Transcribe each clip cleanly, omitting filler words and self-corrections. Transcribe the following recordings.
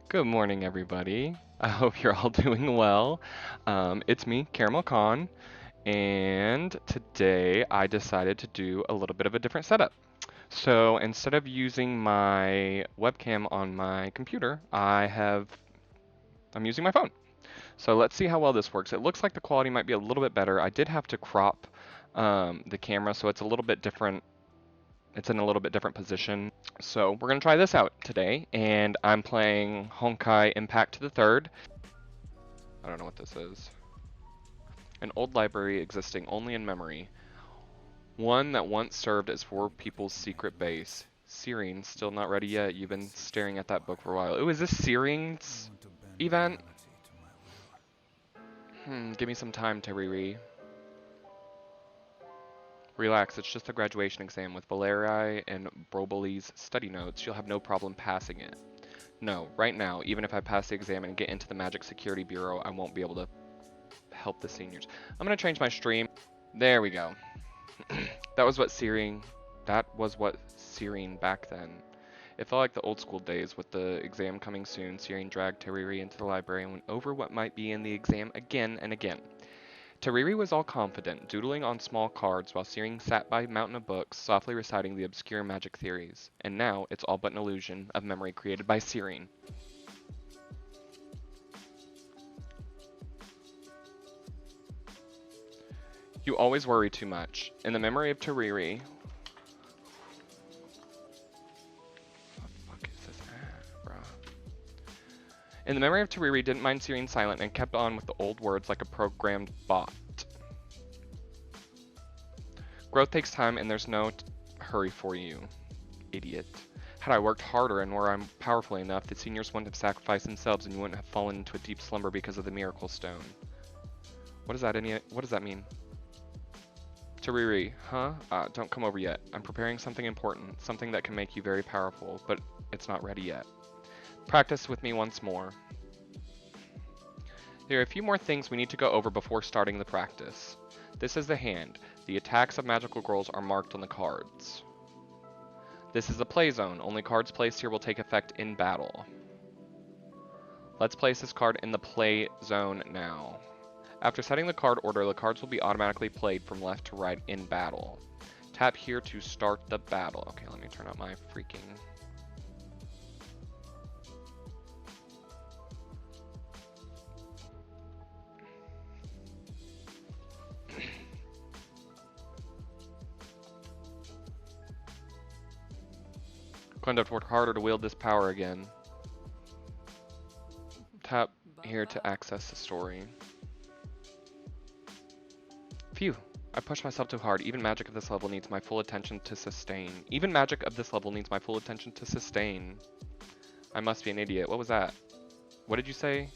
Good morning, everybody. I hope you're all doing well. It's me, Caramel Khan, and today I decided to do a little bit of a different setup. So instead of using my webcam on my computer, I'm using my phone. So let's see how well this works. It looks like the quality might be a little bit better. I did have to crop the camera, so it's a little bit different. It's in a little bit different position. So we're gonna try this out today, and I'm playing Honkai Impact to the Third. I don't know what this is. An old library existing only in memory. One that once served as four people's secret base. Sirin, still not ready yet. You've been staring at that book for a while. Oh, is this Sirin's event? Give me some time, Teriri. Relax, it's just a graduation exam. With Valerii and Broboli's study notes, you'll have no problem passing it. No, right now, even if I pass the exam and get into the Magic Security Bureau, I won't be able to help the seniors. I'm gonna change my stream. There we go. That was what Sirin back then. It felt like the old school days. With the exam coming soon, Sirin dragged Teriri into the library and went over what might be in the exam again and again. Teriri was all confident, doodling on small cards while Sirin sat by a mountain of books, softly reciting the obscure magic theories. And now it's all but an illusion of memory created by Sirin. You always worry too much. In the memory of Teriri, In the memory of Teriri, didn't mind Sirin silent and kept on with the old words like a programmed bot. Growth takes time and there's no hurry for you, idiot. Had I worked harder and were I powerful enough, the seniors wouldn't have sacrificed themselves and you wouldn't have fallen into a deep slumber because of the miracle stone. What does that mean? Teriri, huh? Don't come over yet. I'm preparing something important, something that can make you very powerful, but it's not ready yet. Practice with me once more. There are a few more things we need to go over before starting the practice. This is the hand. The attacks of magical girls are marked on the cards. This is the play zone. Only cards placed here will take effect in battle. Let's place this card in the play zone now. After setting the card order, the cards will be automatically played from left to right in battle. Tap here to start the battle. Okay, let me turn up my freaking... Going to have to work harder to wield this power again. Tap here to access the story. Phew. I pushed myself too hard. Even magic of this level needs my full attention to sustain. Even magic of this level needs my full attention to sustain. I must be an idiot. What was that? What did you say?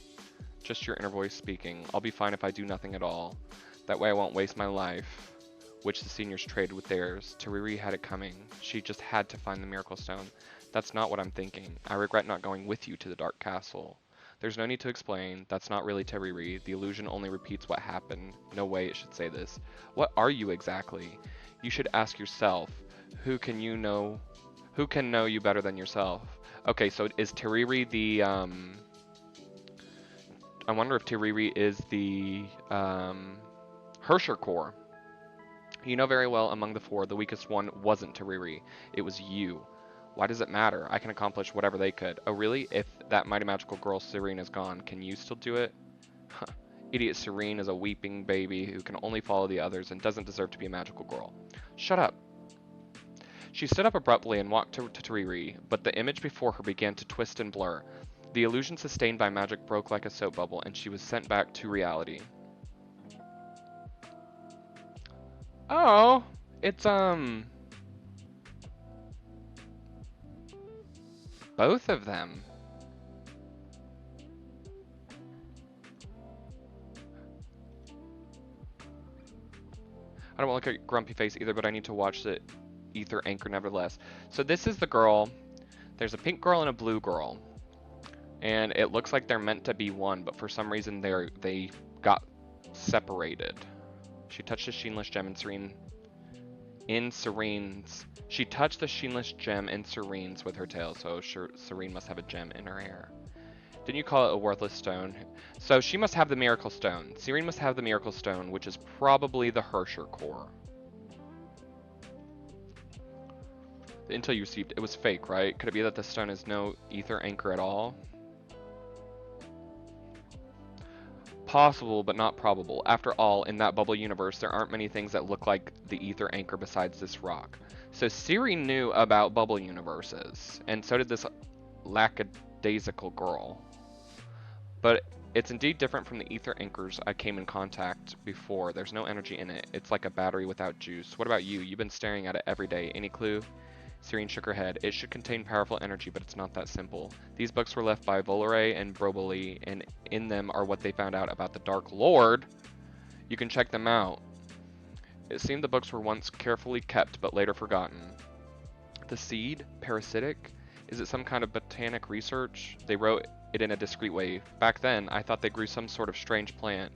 Just your inner voice speaking. I'll be fine if I do nothing at all. That way I won't waste my life, which the seniors traded with theirs. Teriri had it coming. She just had to find the miracle stone. That's not what I'm thinking. I regret not going with you to the Dark Castle. There's no need to explain. That's not really Teriri. The illusion only repeats what happened. No way it should say this. What are you exactly? You should ask yourself. Who can know you better than yourself? Okay, so is Teriri the I wonder if Teriri is the Hersher core. You know very well among the four, the weakest one wasn't Teriri. It was you. Why does it matter? I can accomplish whatever they could. Oh really? If that mighty magical girl Sirin is gone, can you still do it? Huh. Idiot Sirin is a weeping baby who can only follow the others and doesn't deserve to be a magical girl. Shut up. She stood up abruptly and walked to Teriri, but the image before her began to twist and blur. The illusion sustained by magic broke like a soap bubble, and she was sent back to reality. Oh, it's both of them. I don't want to look at grumpy face either, but I need to watch the ether anchor nevertheless. So this is the girl. There's a pink girl and a blue girl. And it looks like they're meant to be one, but for some reason they got separated. She touched the sheenless gem in Sirin's. She touched the sheenless gem in Sirin's with her tail, so Sirin must have a gem in her hair. Didn't you call it a worthless stone? So she must have the miracle stone. Sirin must have the miracle stone, which is probably the Hersher core. The intel you received, it was fake, right? Could it be that the stone is no ether anchor at all? Possible, but not probable. After all, in that bubble universe, there aren't many things that look like the ether anchor besides this rock. So Siri knew about bubble universes, and so did this lackadaisical girl. But it's indeed different from the ether anchors I came in contact before. There's no energy in it. It's like a battery without juice. What about you? You've been staring at it every day. Any clue? Sirin shook her head. It should contain powerful energy, but it's not that simple. These books were left by Volare and Broboli, and in them are what they found out about the Dark Lord. You can check them out. It seemed the books were once carefully kept, but later forgotten. The seed? Parasitic? Is it some kind of botanic research? They wrote it in a discreet way. Back then, I thought they grew some sort of strange plant.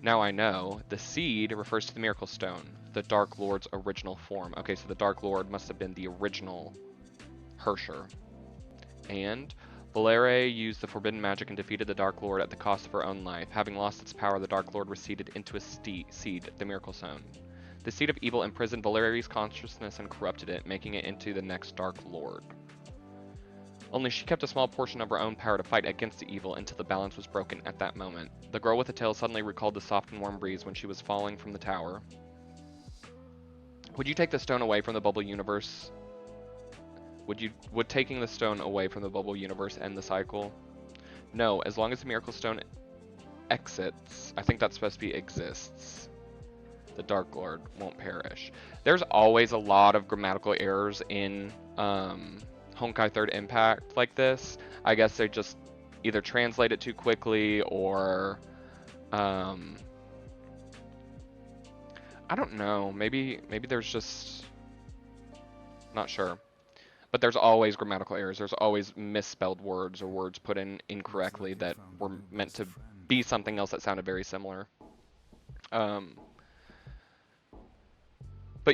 Now I know. The seed refers to the Miracle Stone, the Dark Lord's original form. Okay, so the Dark Lord must have been the original Hersher. And Valere used the forbidden magic and defeated the Dark Lord at the cost of her own life. Having lost its power, the Dark Lord receded into a seed, the Miracle Stone. The seed of evil imprisoned Valere's consciousness and corrupted it, making it into the next Dark Lord. Only she kept a small portion of her own power to fight against the evil until the balance was broken at that moment. The girl with the tail suddenly recalled the soft and warm breeze when she was falling from the tower. Would you take the stone away from the bubble universe? Would taking the stone away from the bubble universe end the cycle? No, as long as the miracle stone exits, I think that's supposed to be exists, the Dark Lord won't perish. There's always a lot of grammatical errors in Honkai Third Impact like this. I guess they just either translate it too quickly or I don't know. Maybe there's just not sure. But there's always grammatical errors. There's always misspelled words or words put in incorrectly that were meant to be something else that sounded very similar. But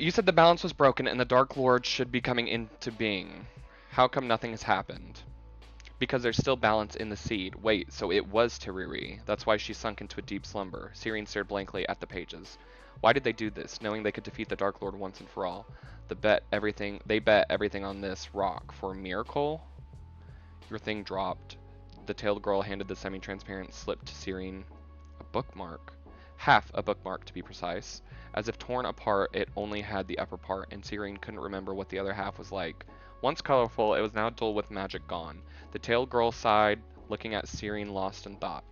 you said the balance was broken and the Dark Lord should be coming into being. How come nothing has happened? Because there's still balance in the seed. Wait, so it was Teriri. That's why she sunk into a deep slumber. Sirin stared blankly at the pages. Why did they do this, knowing they could defeat the Dark Lord once and for all? They bet everything on this rock. For a miracle? Your thing dropped. The tailed girl handed the semi-transparent slip to Sirin. A bookmark. Half a bookmark, to be precise. As if torn apart, it only had the upper part, and Sirin couldn't remember what the other half was like. Once colorful, it was now dull with magic gone. The tailed girl sighed, looking at Sirin lost in thought.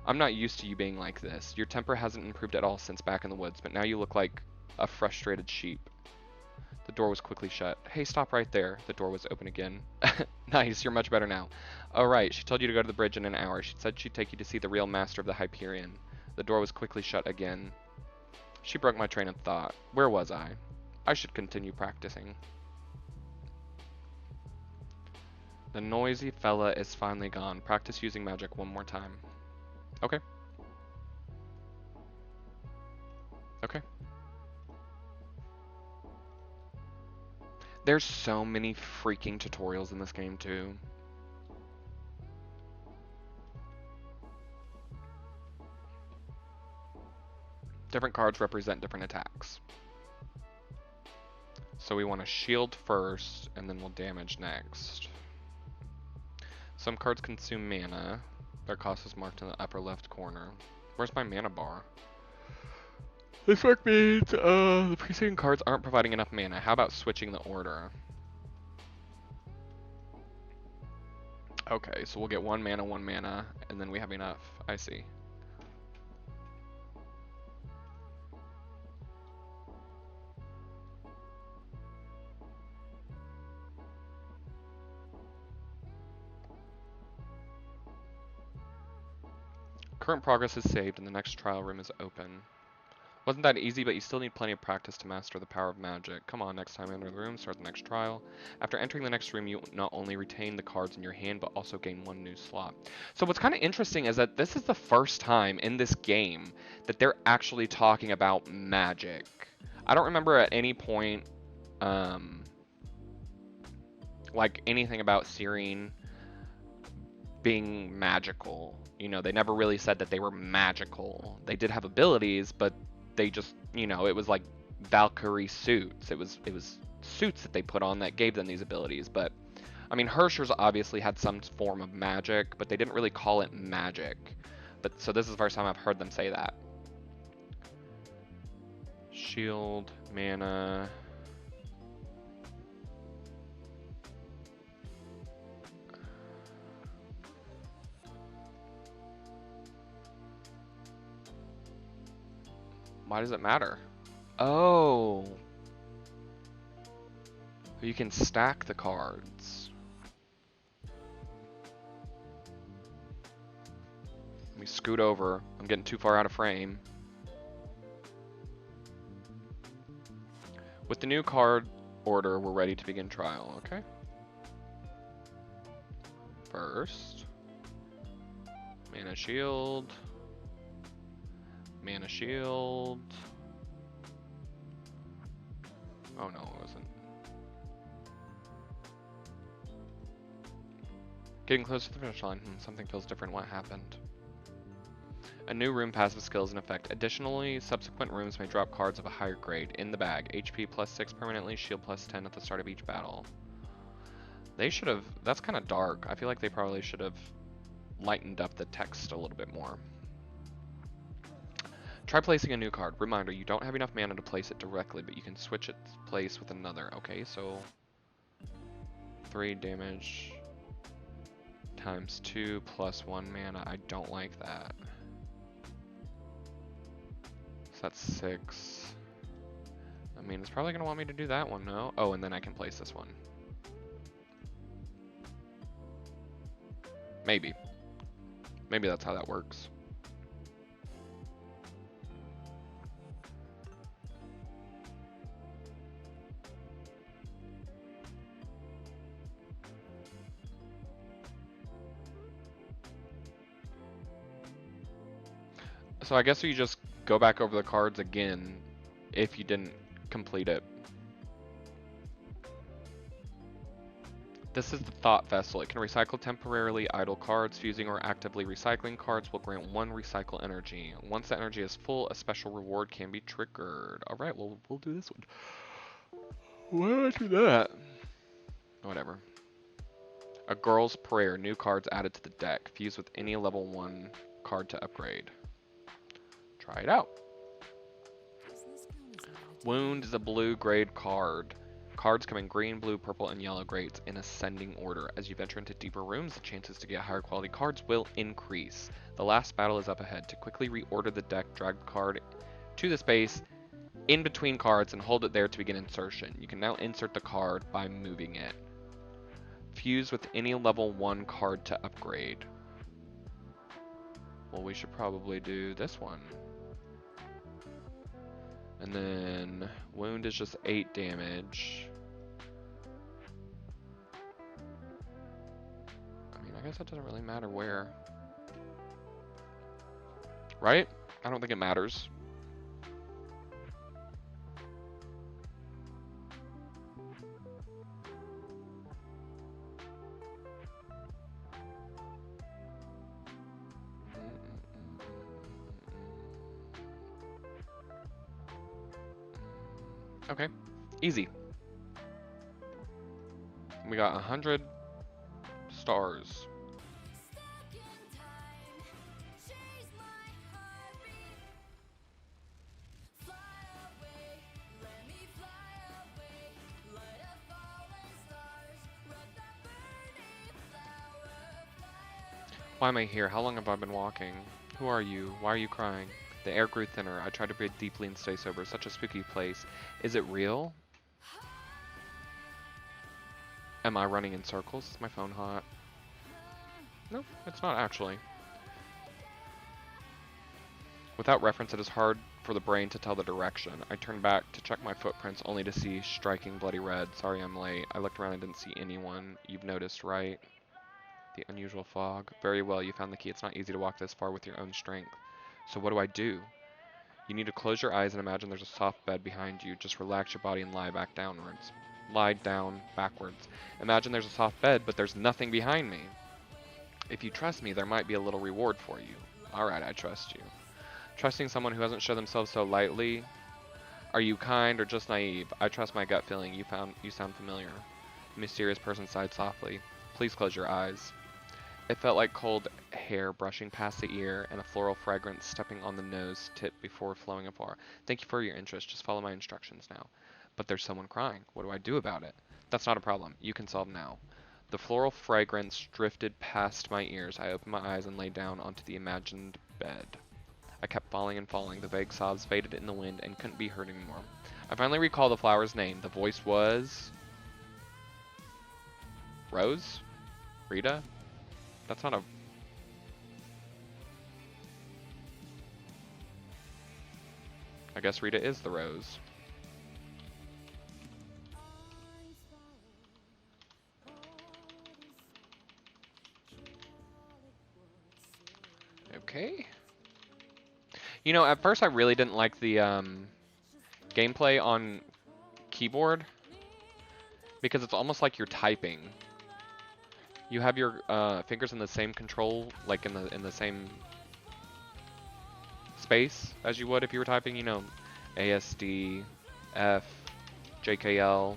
I'm not used to you being like this. Your temper hasn't improved at all since back in the woods, but now you look like a frustrated sheep. The door was quickly shut. Hey, stop right there. The door was open again. Nice, you're much better now. Oh, right, she told you to go to the bridge in an hour. She said she'd take you to see the real master of the Hyperion. The door was quickly shut again. She broke my train of thought. Where was I? I should continue practicing. The noisy fella is finally gone. Practice using magic one more time. Okay. Okay. There's so many freaking tutorials in this game too. Different cards represent different attacks. So we want to shield first, and then we'll damage next. Some cards consume mana. Their cost is marked in the upper left corner. Where's my mana bar? This work means the preceding cards aren't providing enough mana. How about switching the order? Okay, so we'll get one mana, and then we have enough. I see. Current progress is saved and the next trial room is open. Wasn't that easy, but you still need plenty of practice to master the power of magic. Come on, next time enter the room, start the next trial. After entering the next room, you not only retain the cards in your hand, but also gain one new slot. So what's kind of interesting is that this is the first time in this game that they're actually talking about magic. I don't remember at any point, like anything about Sirin being magical. You know, they never really said that they were magical. They did have abilities, but they just, you know, it was like Valkyrie suits. It was suits that they put on that gave them these abilities. But I mean, Herschers obviously had some form of magic, but they didn't really call it magic. But so this is the first time I've heard them say that. Shield, mana. Why does it matter? Oh. You can stack the cards. Let me scoot over. I'm getting too far out of frame. With the new card order, we're ready to begin trial, okay? First, mana shield. Mana shield. Oh no, it wasn't. Getting close to the finish line. Something feels different. What happened? A new room passive skill is in effect. Additionally, subsequent rooms may drop cards of a higher grade in the bag. HP plus 6 permanently, shield plus 10 at the start of each battle. They should have... That's kind of dark. I feel like they probably should have lightened up the text a little bit more. Try placing a new card. Reminder, you don't have enough mana to place it directly, but you can switch its place with another. Okay, so 3 damage times 2 plus 1 mana. I don't like that. So that's 6. I mean, it's probably going to want me to do that one, no? Oh, and then I can place this one. Maybe. Maybe that's how that works. So I guess you just go back over the cards again if you didn't complete it. This is the Thought Vessel. It can recycle temporarily idle cards. Fusing or actively recycling cards will grant 1 recycle energy. Once the energy is full, a special reward can be triggered. Alright, well, we'll do this one. Why did I do that? Whatever. A Girl's Prayer. New cards added to the deck. Fuse with any level 1 card to upgrade. Try it out. Wound is a blue grade card. Cards come in green, blue, purple, and yellow grades in ascending order. As you venture into deeper rooms, the chances to get higher quality cards will increase. The last battle is up ahead. To quickly reorder the deck, drag the card to the space in between cards and hold it there to begin insertion. You can now insert the card by moving it. Fuse with any level 1 card to upgrade. Well, we should probably do this one. And then wound is just 8 damage. I mean, I guess that doesn't really matter where. Right? I don't think it matters. Okay, easy. We got 100 stars. Why am I here? How long have I been walking? Who are you? Why are you crying? The air grew thinner. I tried to breathe deeply and stay sober. Such a spooky place. Is it real? Am I running in circles? Is my phone hot? Nope, it's not actually. Without reference, it is hard for the brain to tell the direction. I turned back to check my footprints, only to see striking bloody red. Sorry I'm late. I looked around and didn't see anyone. You've noticed, right? The unusual fog. Very well, you found the key. It's not easy to walk this far with your own strength. So what do? You need to close your eyes and imagine there's a soft bed behind you. Just relax your body and lie back downwards. Lie down backwards. Imagine there's a soft bed, but there's nothing behind me. If you trust me, there might be a little reward for you. Alright, I trust you. Trusting someone who hasn't shown themselves so lightly. Are you kind or just naive? I trust my gut feeling. You sound familiar. The mysterious person sighed softly. Please close your eyes. It felt like cold hair brushing past the ear and a floral fragrance stepping on the nose tip before flowing afar. Thank you for your interest. Just follow my instructions now. But there's someone crying. What do I do about it? That's not a problem. You can solve now. The floral fragrance drifted past my ears. I opened my eyes and lay down onto the imagined bed. I kept falling and falling. The vague sobs faded in the wind and couldn't be heard anymore. I finally recalled the flower's name. The voice was... Rose? Rita? That's not a... I guess Rita is the rose. Okay. You know, at first I really didn't like the gameplay on keyboard because it's almost like you're typing. You have your fingers in the same control, like in the same space as you would if you were typing, you know, ASD, F, JKL,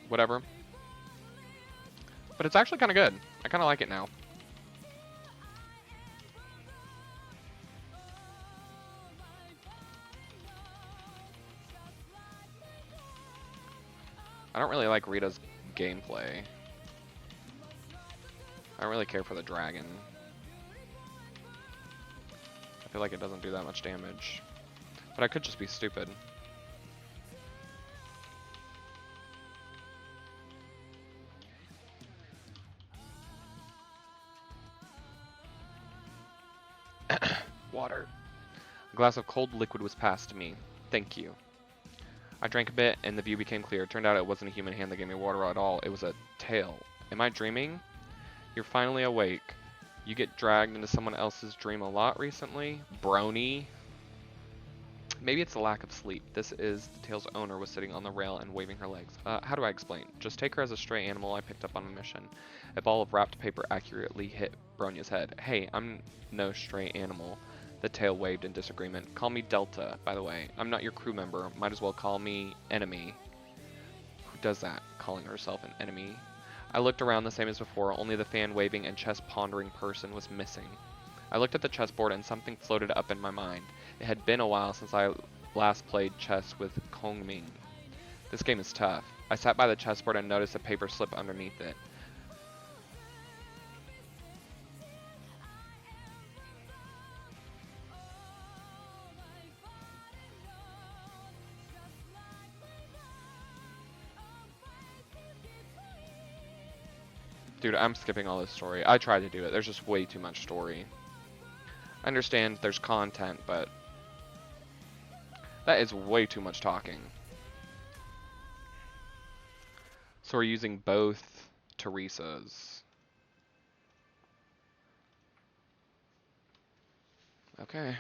whatever. But it's actually kind of good. I kind of like it now. I don't really like Rita's gameplay. I don't really care for the dragon. I feel like it doesn't do that much damage. But I could just be stupid. Water. A glass of cold liquid was passed to me. Thank you. I drank a bit and the view became clear. It turned out it wasn't a human hand that gave me water at all. It was a tail. Am I dreaming? You're finally awake. You get dragged into someone else's dream a lot recently? Brony? Maybe it's the lack of sleep. This is the tail's owner was sitting on the rail and waving her legs. How do I explain? Just take her as a stray animal I picked up on a mission. A ball of wrapped paper accurately hit Bronya's head. Hey, I'm no stray animal. The tail waved in disagreement. Call me Delta, by the way. I'm not your crew member. Might as well call me Enemy. Who does that? Calling herself an enemy. I looked around the same as before, only the fan-waving and chess-pondering person was missing. I looked at the chessboard and something floated up in my mind. It had been a while since I last played chess with Kongming. This game is tough. I sat by the chessboard and noticed a paper slip underneath it. Dude, I'm skipping all this story. I tried to do it. There's just way too much story. I understand there's content, but that is way too much talking. So we're using both Teresas. Okay.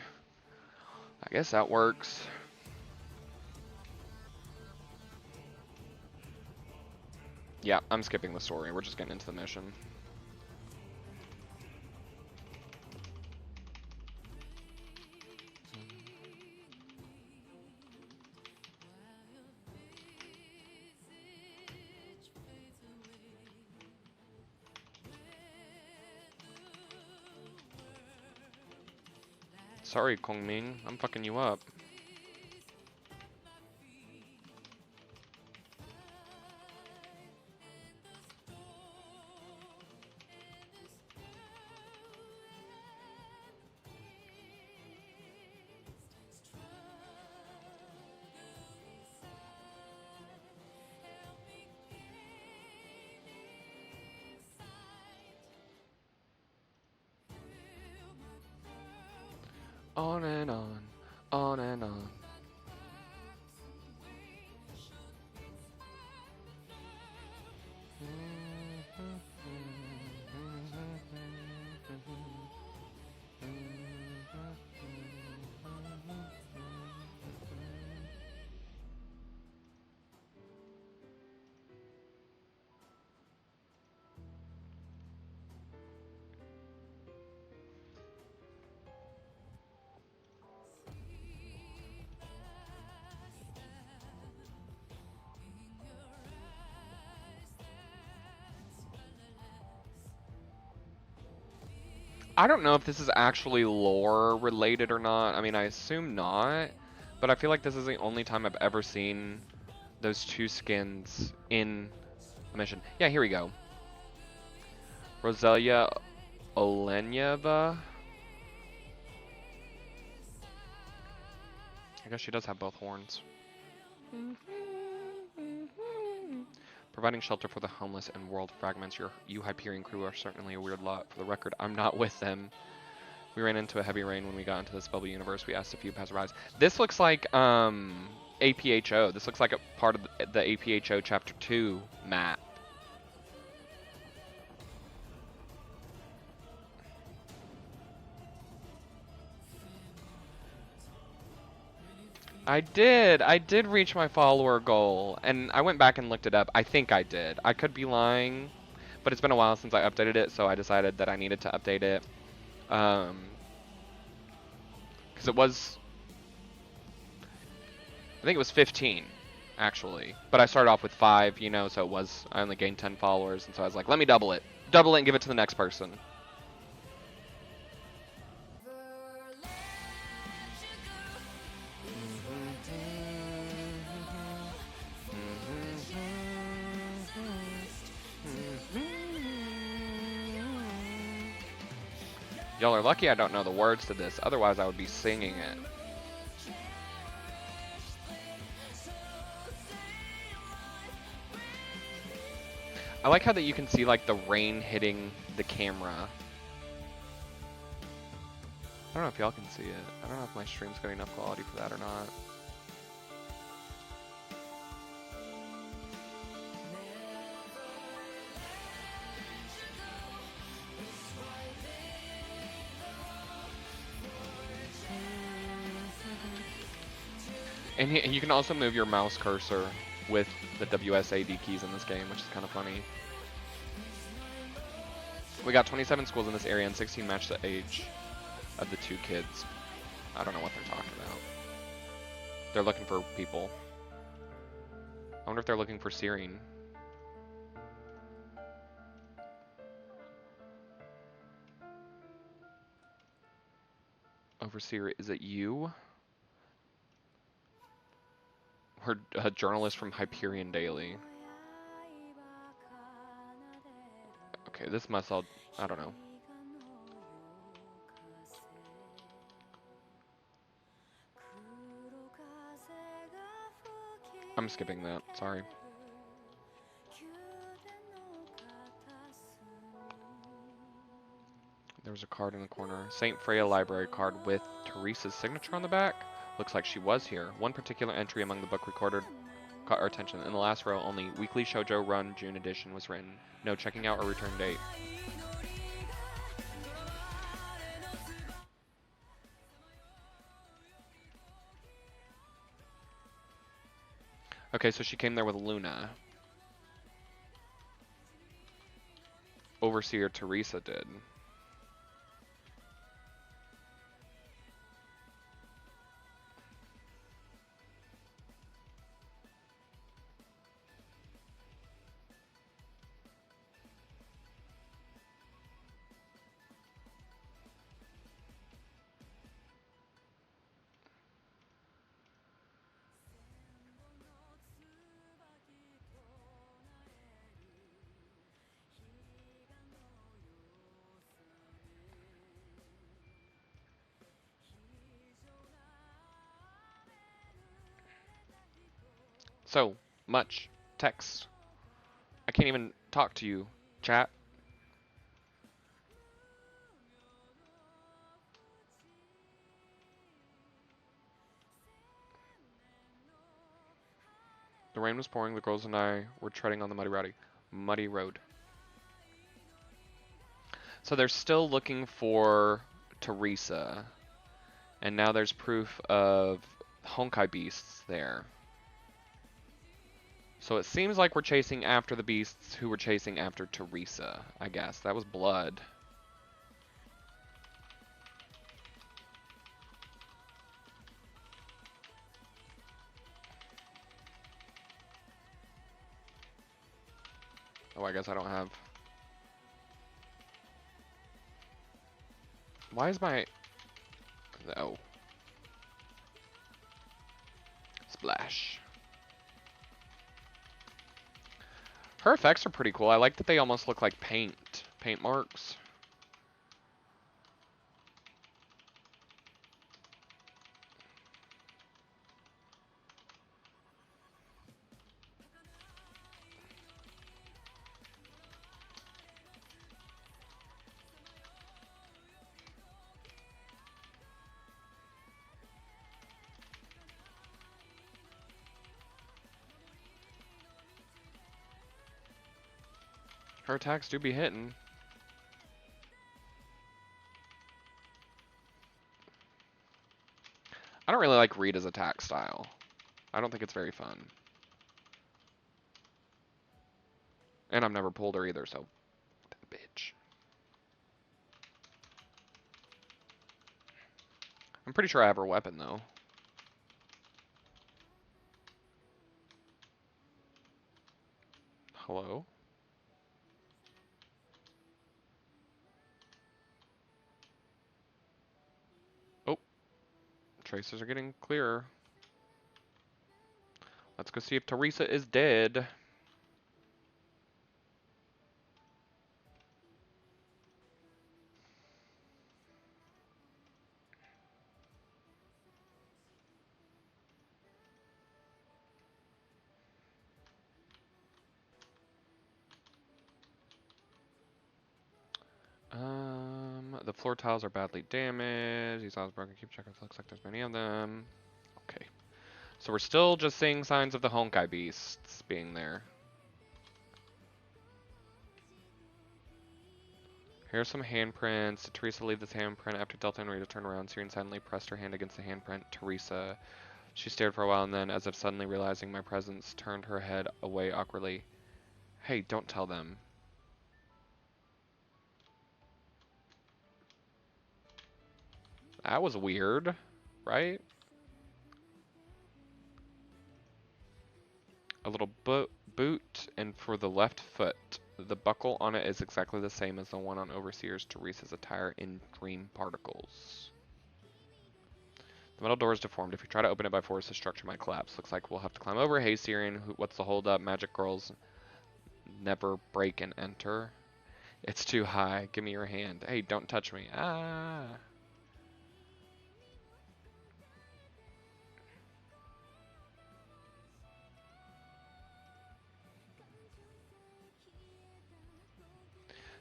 I guess that works. Yeah, I'm skipping the story. We're just getting into the mission. Sorry, Kongming. I'm fucking you up. On and on, on I don't know if this is actually lore related or not. I mean, I assume not, but I feel like this is the only time I've ever seen those two skins in a mission. Yeah, here we go. Roselia Olenyeva. I guess she does have both horns. Providing shelter for the homeless and world fragments. You Hyperion crew are certainly a weird lot. For the record, I'm not with them. We ran into a heavy rain when we got into this bubble universe. We asked a few passerbys. This looks like APHO. This looks like a part of the APHO Chapter 2 map. I did reach my follower goal, and I went back and looked it up. I think I did. I could be lying, but it's been a while since I updated it, so I decided that I needed to update it. Because it was, I think it was 15, actually. But I started off with 5, you know, so it was, I only gained 10 followers, and so I was like, let me double it. Double it and give it to the next person. Y'all are lucky I don't know the words to this, otherwise I would be singing it. I like how that you can see like the rain hitting the camera. I don't know if y'all can see it. I don't know if my stream's got enough quality for that or not. And you can also move your mouse cursor with the WSAD keys in this game, which is kind of funny. We got 27 schools in this area and 16 match the age of the 2 kids. I don't know what they're talking about. They're looking for people. I wonder if they're looking for Sirin. Overseer, is it you? Or a journalist from Hyperion Daily. Okay, this must all, I don't know. I'm skipping that, sorry. There was a card in the corner. St. Freya library card with Teresa's signature on the back. Looks like she was here. One particular entry among the book recorded caught our attention. In the last row, only Weekly Shoujo Run June edition was written. No checking out or return date. Okay, so she came there with Luna. Overseer Teresa did. So much text. I can't even talk to you, chat. The rain was pouring. The girls and I were treading on the muddy road. So they're still looking for Teresa. And now there's proof of Honkai beasts there. So it seems like we're chasing after the beasts who were chasing after Teresa, I guess. That was blood. Oh, I guess I don't have... Why is my... Oh. Splash. Her effects are pretty cool. I like that they almost look like paint marks. Her attacks do be hitting. I don't really like Rita's attack style. I don't think it's very fun. And I've never pulled her either, so... Bitch. I'm pretty sure I have her weapon, though. Hello? Oh. Traces are getting clearer. Let's go see if Teresa is dead. The floor tiles are badly damaged. These tiles broken. Keep checking. Looks like there's many of them. Okay. So we're still just seeing signs of the Honkai beasts being there. Here's some handprints. Did Teresa leave this handprint? After Delta and Rita turned around, Sirin suddenly pressed her hand against the handprint. Teresa. She stared for a while and then, as if suddenly realizing my presence, turned her head away awkwardly. Hey, don't tell them. That was weird, right? A little boot, and for the left foot. The buckle on it is exactly the same as the one on Overseer's Teresa's attire in dream particles. The metal door is deformed. If you try to open it by force, the structure might collapse. Looks like we'll have to climb over. Hey, Sirin, what's the hold up? Magic girls never break and enter. It's too high. Give me your hand. Hey, don't touch me. Ah.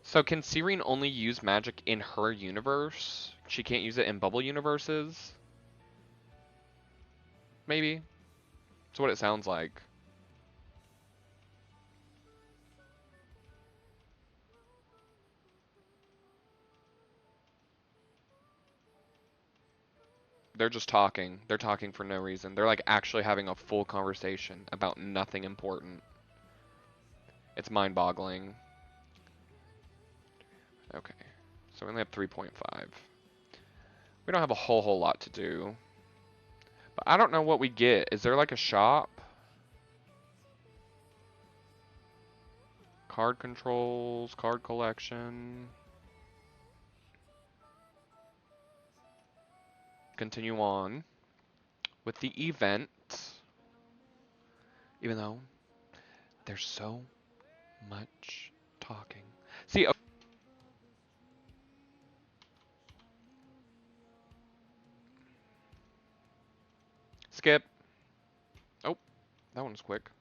So can Sirin only use magic in her universe? She can't use it in bubble universes? Maybe. That's what it sounds like. They're just talking. They're talking for no reason. They're like actually having a full conversation about nothing important. It's mind-boggling. Okay. So we only have 3.5. We don't have a whole lot to do. But I don't know what we get. Is there like a shop? Card controls, card collection. Continue on with the event. Even though there's so much talking. See, skip. Oh, that one's quick.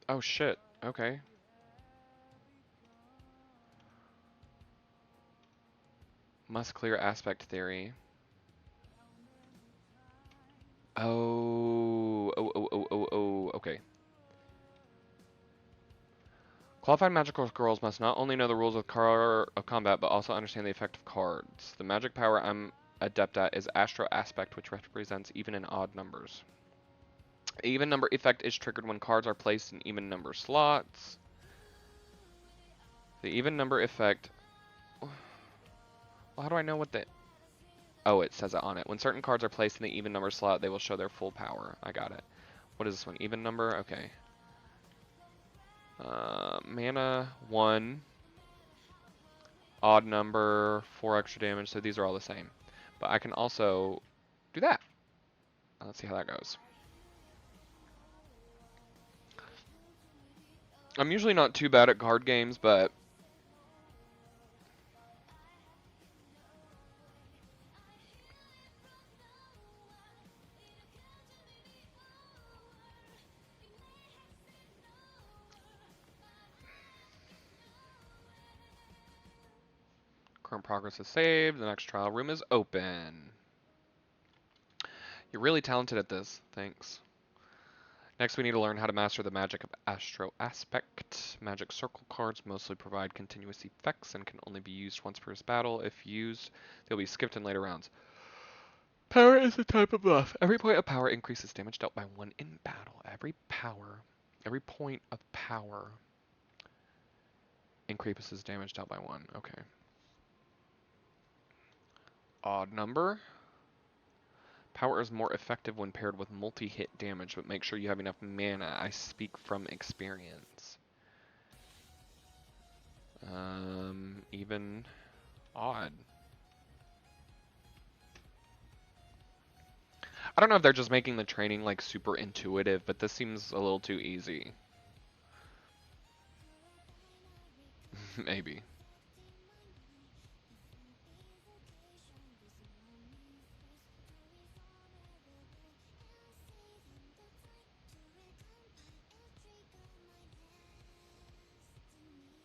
Oh shit. Okay. Must clear aspect theory. Oh, okay. Qualified magical girls must not only know the rules of combat, but also understand the effect of cards. The magic power I'm adept at is Astro Aspect, which represents even and odd numbers. The even number effect is triggered when cards are placed in even number slots. The even number effect... Well, how do I know what the... Oh, it says it on it. When certain cards are placed in the even number slot, they will show their full power. I got it. What is this one? Even number? Okay. Mana 1. Odd number, 4 extra damage, so these are all the same. But I can also do that. Let's see how that goes. I'm usually not too bad at card games, but current progress is saved. The next trial room is open. You're really talented at this. Thanks. Next, we need to learn how to master the magic of Astro Aspect. Magic circle cards mostly provide continuous effects and can only be used once per battle. If used, they'll be skipped in later rounds. Power is a type of buff. Every point of power increases damage dealt by 1 in battle. Every point of power increases damage dealt by 1. Okay. Odd number. Power is more effective when paired with multi-hit damage, but make sure you have enough mana. I speak from experience. Even odd. I don't know if they're just making the training like super intuitive, but this seems a little too easy. Maybe.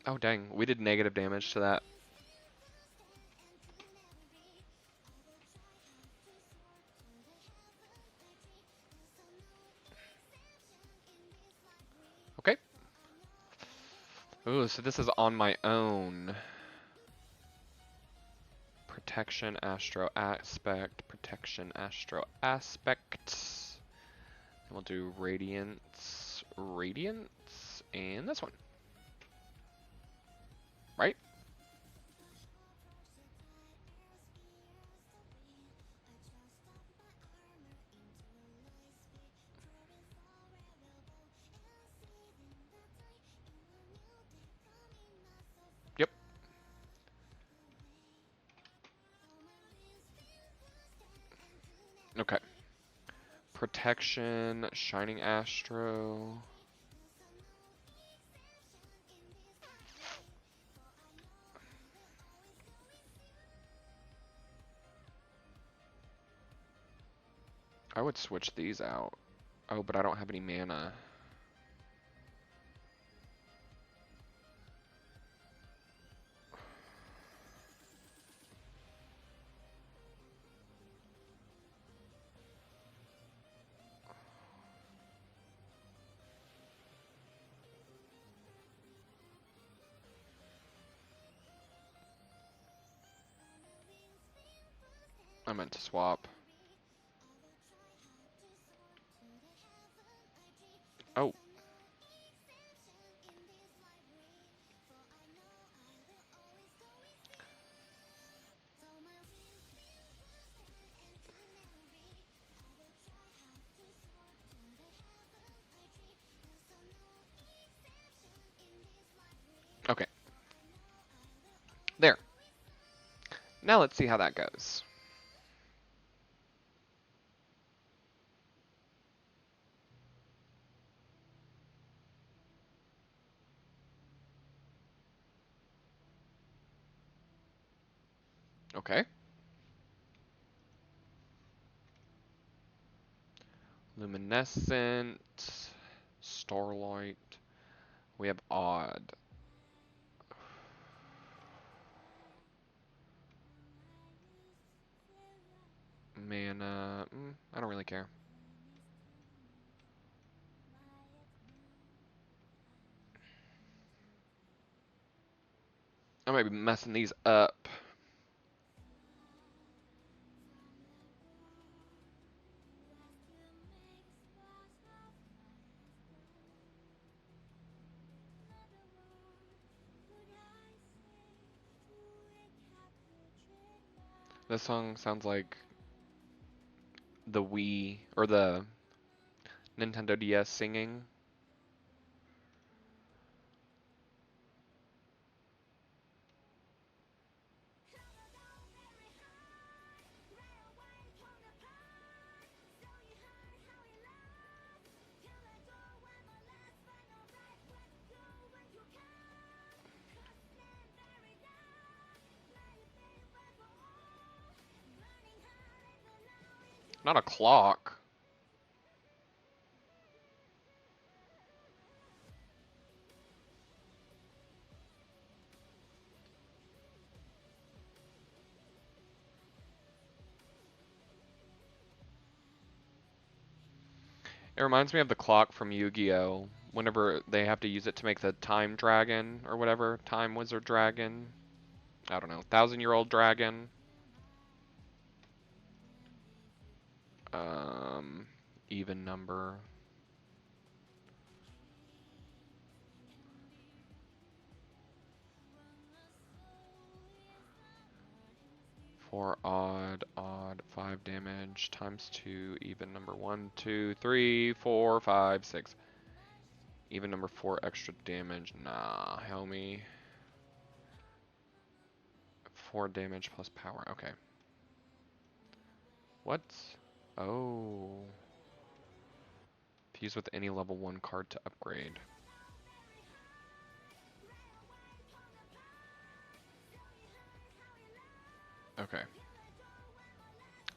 Oh dang, we did negative damage to that. Okay. Ooh, so this is on my own. Protection, Astro Aspect, Protection, Astro Aspect. And we'll do Radiance, Radiance, and this one. Right? Yep. Okay. Protection, Shining Astro. I would switch these out. Oh, but I don't have any mana. I meant to swap. Oh. Okay. There. Now let's see how that goes. Okay. Luminescent. Starlight. We have odd. Mana. I don't really care. I might be messing these up. This song sounds like the Wii or the Nintendo DS singing. Not a clock. It reminds me of the clock from Yu-Gi-Oh! Whenever they have to use it to make the time dragon or whatever, time wizard dragon. I don't know, 1,000-year-old dragon. Even number. Four odd, 5 damage, times 2, even number 1, 2, 3, 4, 5, 6. Even number 4 extra damage. Nah, homie. 4 damage plus power. Okay. What? Oh. Fuse with any level 1 card to upgrade. Okay.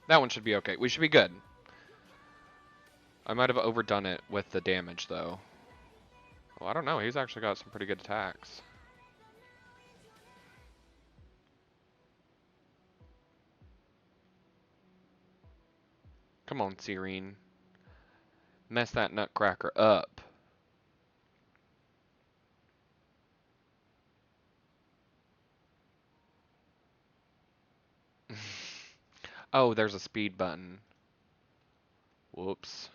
That one should be okay. We should be good. I might have overdone it with the damage, though. Well, I don't know. He's actually got some pretty good attacks. Come on, Sirin. Mess that nutcracker up. Oh, there's a speed button. Whoops.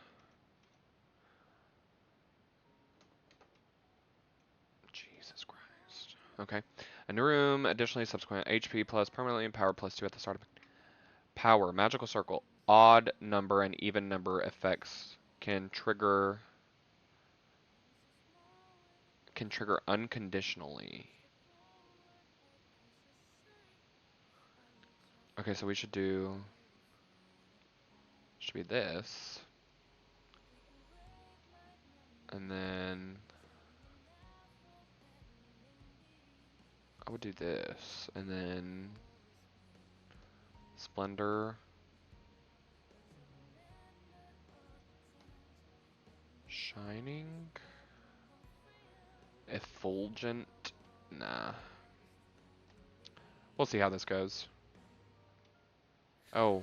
Jesus Christ. Okay. A new room, additionally subsequent HP plus permanently and power plus 2 at the start of power. Magical circle. Odd number and even number effects can trigger unconditionally. Okay, so we should be this. And then I would do this. And then Splendor. Shining. Effulgent. Nah. We'll see how this goes. Oh.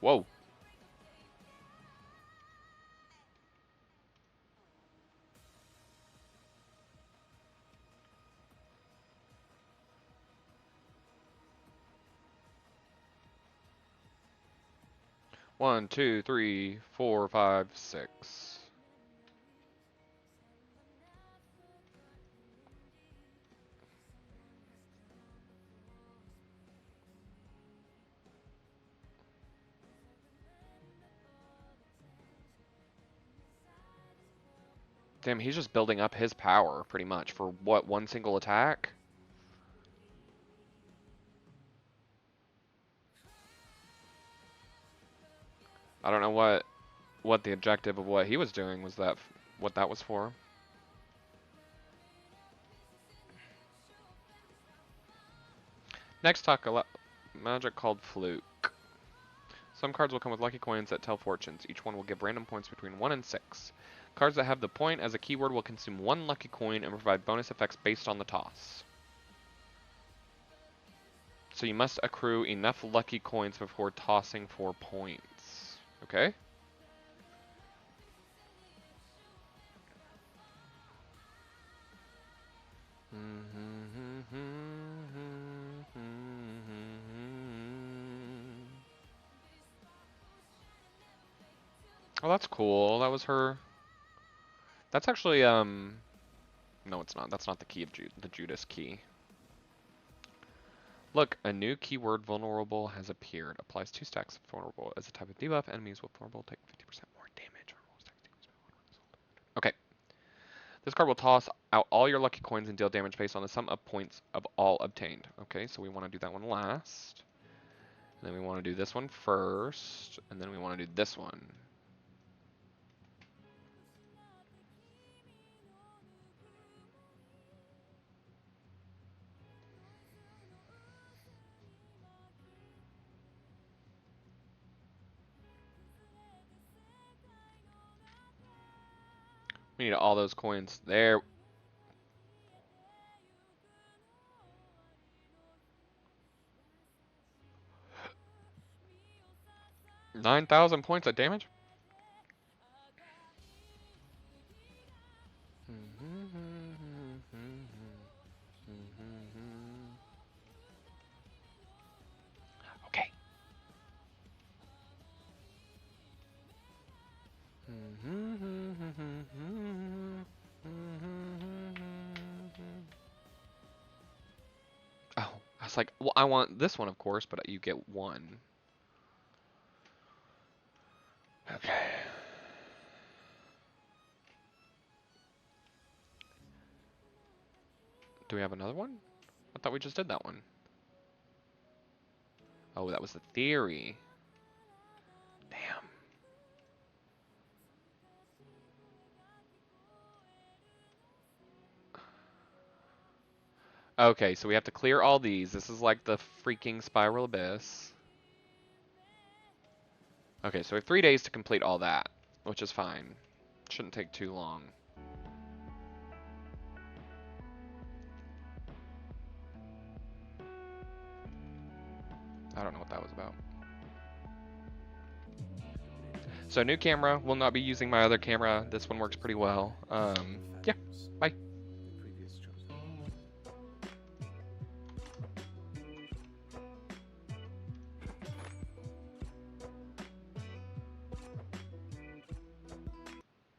Whoa. One, two, three, four, five, six. Damn, he's just building up his power, pretty much, for what, one single attack? I don't know what the objective of what he was doing was what that was for. Next talk magic called Fluke. Some cards will come with lucky coins that tell fortunes. Each one will give random points between 1 and 6. Cards that have the point as a keyword will consume 1 lucky coin and provide bonus effects based on the toss. So you must accrue enough lucky coins before tossing for points. Okay? Oh, that's cool. That was her. That's actually, no, it's not. That's not the key of the Judas key. Look, a new keyword vulnerable has appeared. Applies 2 stacks of vulnerable as a type of debuff. Enemies with vulnerable take 50% more damage. Okay. This card will toss out all your lucky coins and deal damage based on the sum of points of all obtained. Okay, so we want to do that one last. And then we want to do this one first. And then we want to do this one. We need all those coins. There. $9,000 points of damage? Okay. Oh, I was like, well, I want this one, of course, but you get one. Okay. Do we have another one? I thought we just did that one. Oh, that was the theory. Damn. Okay, so we have to clear all these. This is like the freaking spiral abyss. Okay, so we have 3 days to complete all that, which is fine. Shouldn't take too long. I don't know what that was about. So new camera. Will not be using my other camera. This one works pretty well. Yeah, bye.